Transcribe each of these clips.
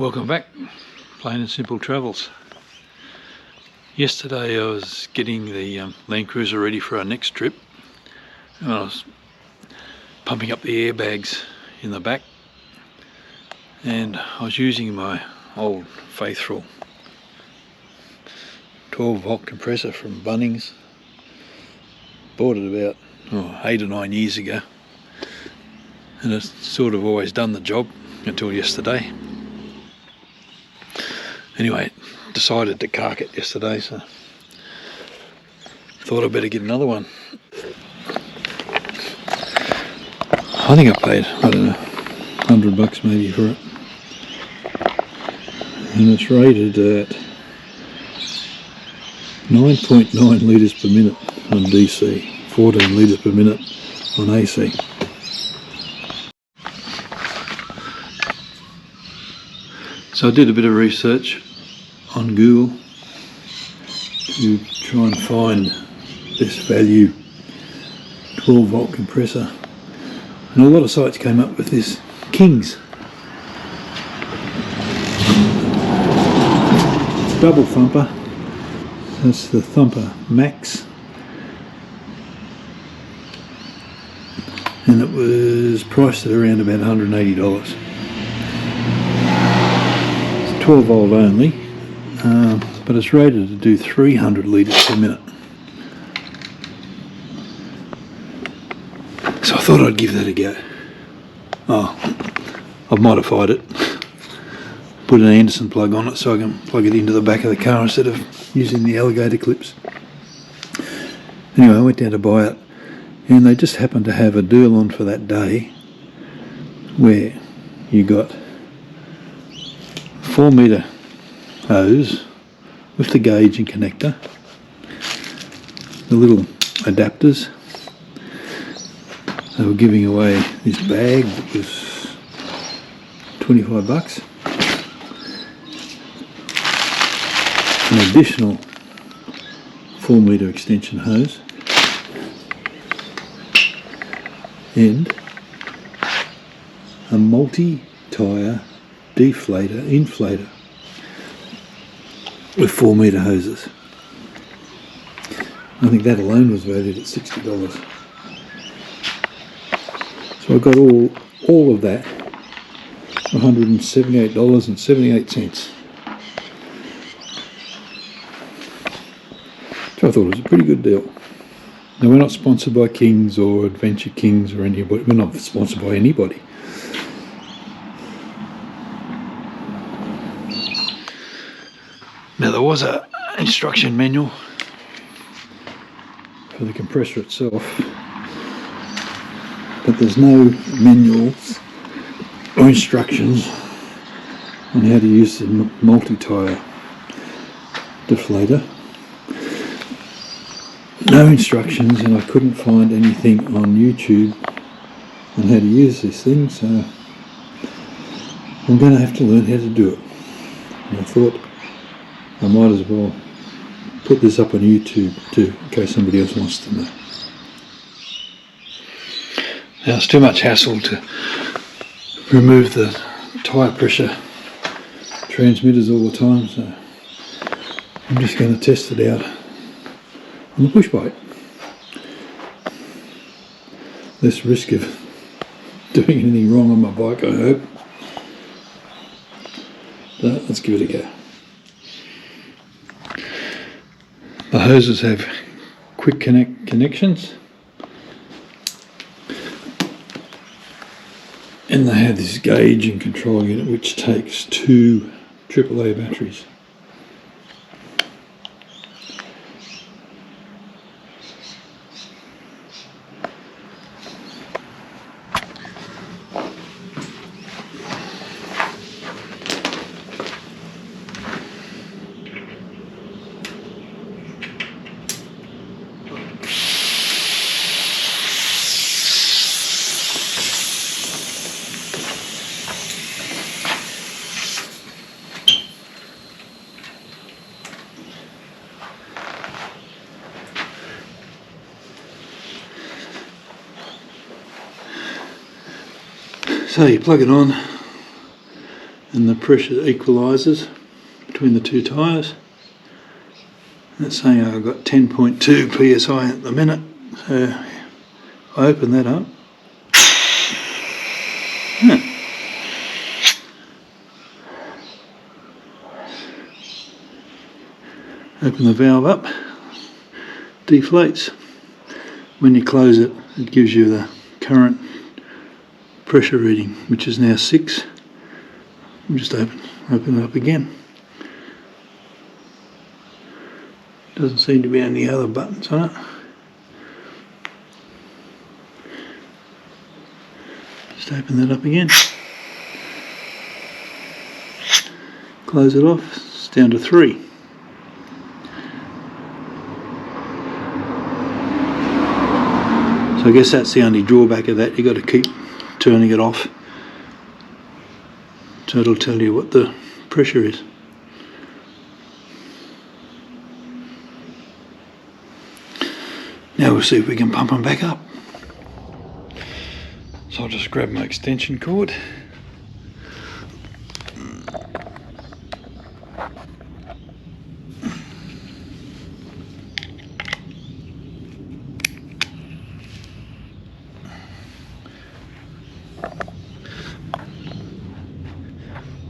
Welcome back, Plain and Simple Travels. Yesterday I was getting the Land Cruiser ready for our next trip, and I was pumping up the airbags in the back, and I was using my old faithful 12-volt compressor from Bunnings. Bought it about 8 or 9 years ago, and it's sort of always done the job until yesterday. Anyway, decided to cark it yesterday, so thought I'd better get another one. I think I paid, I don't know, $100 maybe for it. And it's rated at 9.9 litres per minute on DC, 14 litres per minute on AC. So I did a bit of research on Google to try and find this value 12-volt compressor, and a lot of sites came up with this Kings. It's double thumper. That's the Thumper Max, and it was priced at around about $180. 12 volt only, but it's rated to do 300 litres per minute. So I thought I'd give that a go. I've modified it, put an Anderson plug on it so I can plug it into the back of the car instead of using the alligator clips. Anyway, I went down to buy it, and they just happened to have a deal on for that day where you got 4 metre hose with the gauge and connector, the little adapters. They were giving away this bag that was $25, an additional 4 metre extension hose, and a multi-tyre deflator, inflator with 4 metre hoses. I think that alone was valued at $60. So I got all of that for $178.78. So I thought it was a pretty good deal. Now, we're not sponsored by Kings or AdventureKings or anybody. We're not sponsored by anybody. Now, there was an instruction manual for the compressor itself, but there's no manuals or instructions on how to use the multi-tyre deflator. No instructions, and I couldn't find anything on YouTube on how to use this thing, so I'm going to have to learn how to do it. And I thought I might as well put this up on YouTube too, in case somebody else wants to know. Now, it's too much hassle to remove the tyre pressure transmitters all the time, so I'm just going to test it out on the push bike. Less risk of doing anything wrong on my bike, I hope. So let's give it a go. The hoses have quick connections, and they have this gauge and control unit which takes 2 AAA batteries. So you plug it on, and the pressure equalises between the two tyres. That's saying I've got 10.2 psi at the minute, so I open that up. Open the valve up, deflates. When you close it, it gives you the current pressure reading, which is now 6. I'll just open it up again. Doesn't seem to be any other buttons on it. Just open that up again. Close it off, it's down to 3. So I guess that's the only drawback of that, you've got to keep turning it off so it'll tell you what the pressure is. Now we'll see if we can pump them back up. So I'll just grab my extension cord.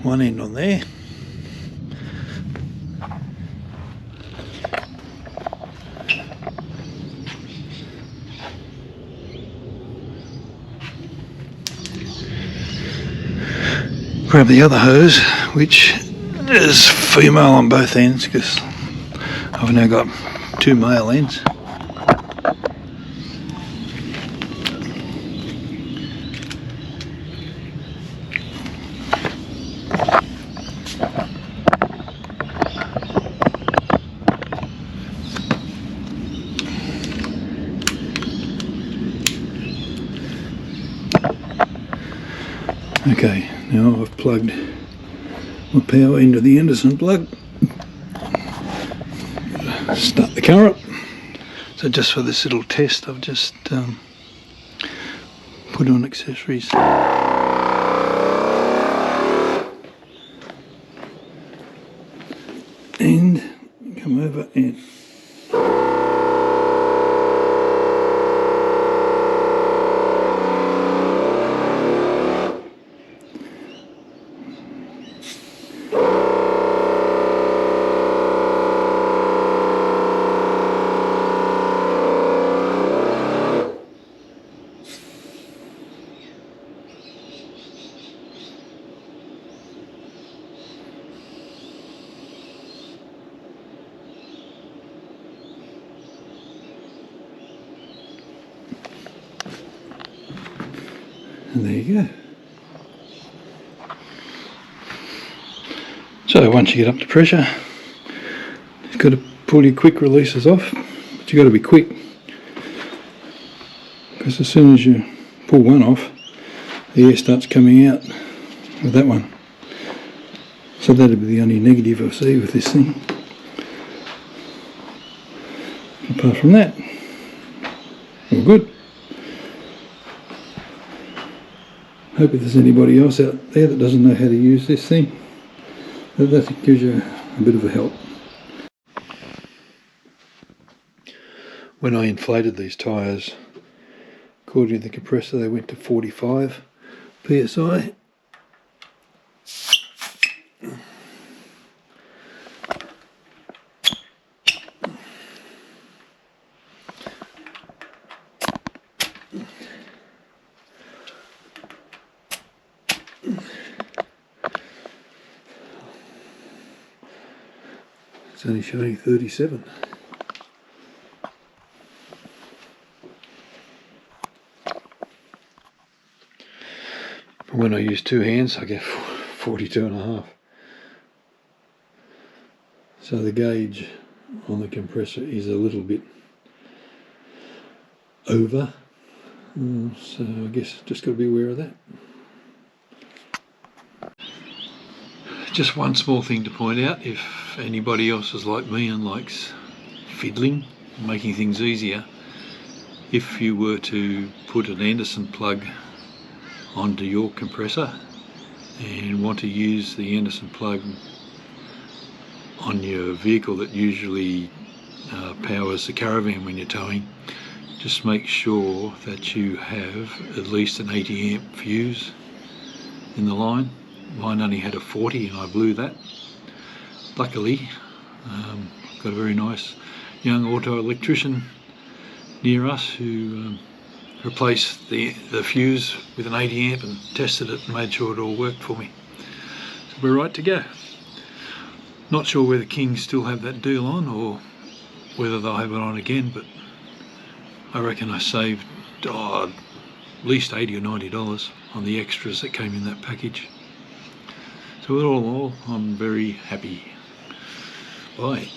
One end on there. Grab the other hose, which is female on both ends because I've now got 2 male ends. Okay, now I've plugged my power into the Anderson plug. Start the car up. So just for this little test, I've just put on accessories. And come over and there you go. So once you get up to pressure, you've got to pull your quick releases off, but you've got to be quick, because as soon as you pull one off, the air starts coming out with that one. So that'd be the only negative I see with this thing. Apart from that, all good. Hope if there's anybody else out there that doesn't know how to use this thing, that gives you a bit of a help. When I inflated these tyres, according to the compressor, they went to 45 psi. It's only showing 37. But when I use 2 hands, I get 42.5. So the gauge on the compressor is a little bit over. So I guess just got to be aware of that. Just one small thing to point out, if anybody else is like me and likes fiddling, making things easier, if you were to put an Anderson plug onto your compressor and want to use the Anderson plug on your vehicle that usually powers the caravan when you're towing, just make sure that you have at least an 80 amp fuse in the line. Mine only had a 40 and I blew that. Luckily, got a very nice young auto electrician near us who replaced the fuse with an 80 amp and tested it and made sure it all worked for me. So we're right to go. Not sure whether Kings still have that deal on or whether they'll have it on again, but I reckon I saved at least $80 or $90 on the extras that came in that package. So all in all, I'm very happy. Bye.